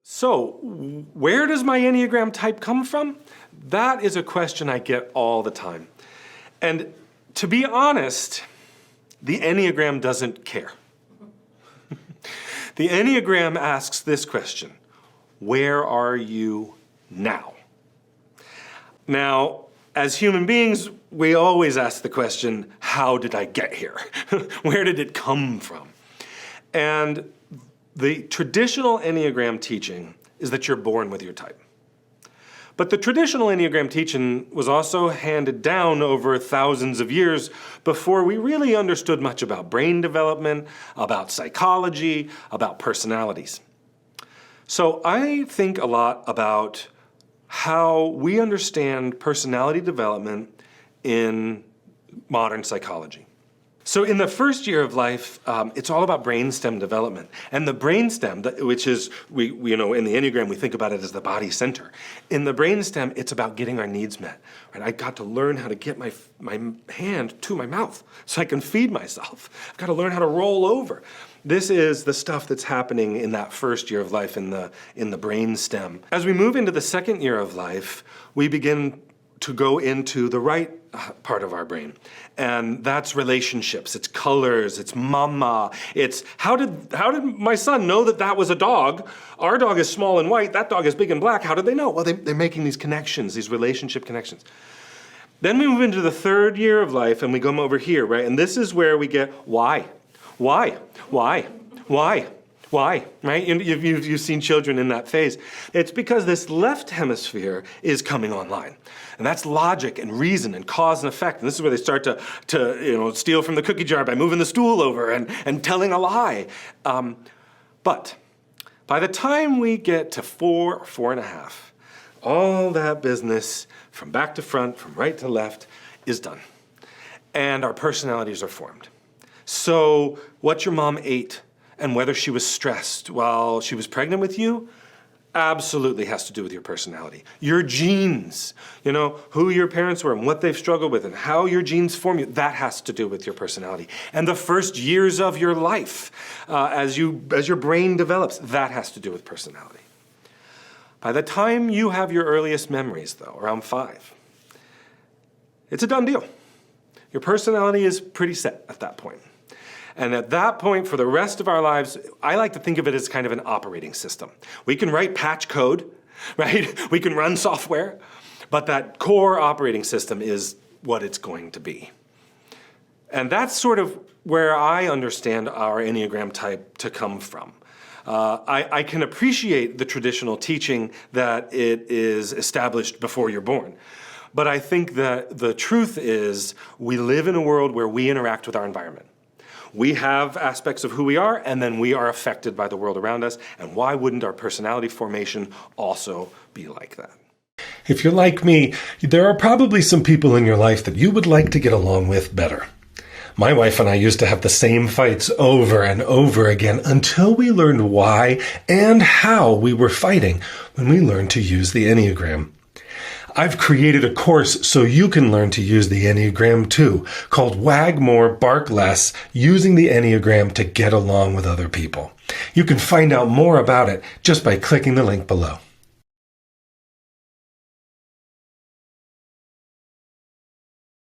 So, where does my Enneagram type come from? That is a question I get all the time. And to be honest, the Enneagram doesn't care. The Enneagram asks this question: where are you now? Now, as human beings, we always ask the question, how did I get here? Where did it come from? And the traditional Enneagram teaching is that you're born with your type. But the traditional Enneagram teaching was also handed down over thousands of years before we really understood much about brain development, about psychology, about personalities. So I think a lot about how we understand personality development in modern psychology. So in the first year of life, it's all about brainstem development. And the brainstem, which is, in the Enneagram, we think about it as the body center. In the brainstem, it's about getting our needs met. Right? I got to learn how to get my hand to my mouth so I can feed myself. I've got to learn how to roll over. This is the stuff that's happening in that first year of life in the brainstem. As we move into the second year of life, we begin to go into the right part of our brain. And that's relationships, it's colors, it's mama, it's how did my son know that was a dog? Our dog is small and white, that dog is big and black. How did they know? Well, they're making these connections, these relationship connections. Then we move into the third year of life and we come over here, right? And this is where we get why, right? You've seen children in that phase. It's because this left hemisphere is coming online. And that's logic and reason and cause and effect. And this is where they start to steal from the cookie jar by moving the stool over and telling a lie. But by the time we get to 4 or 4.5, all that business from back to front, from right to left, is done. And our personalities are formed. So what your mom ate and whether she was stressed while she was pregnant with you absolutely has to do with your personality. Your genes, who your parents were and what they've struggled with and how your genes form you, that has to do with your personality. And the first years of your life, as your brain develops, that has to do with personality. By the time you have your earliest memories, though, around 5, it's a done deal. Your personality is pretty set at that point. And at that point, for the rest of our lives, I like to think of it as kind of an operating system. We can write patch code, right? We can run software, but that core operating system is what it's going to be. And that's sort of where I understand our Enneagram type to come from. I can appreciate the traditional teaching that it is established before you're born. But I think that the truth is we live in a world where we interact with our environment. We have aspects of who we are, and then we are affected by the world around us. And why wouldn't our personality formation also be like that? If you're like me, there are probably some people in your life that you would like to get along with better. My wife and I used to have the same fights over and over again until we learned why and how we were fighting when we learned to use the Enneagram. I've created a course so you can learn to use the Enneagram too, called Wag More, Bark Less, Using the Enneagram to Get Along with Other People. You can find out more about it just by clicking the link below.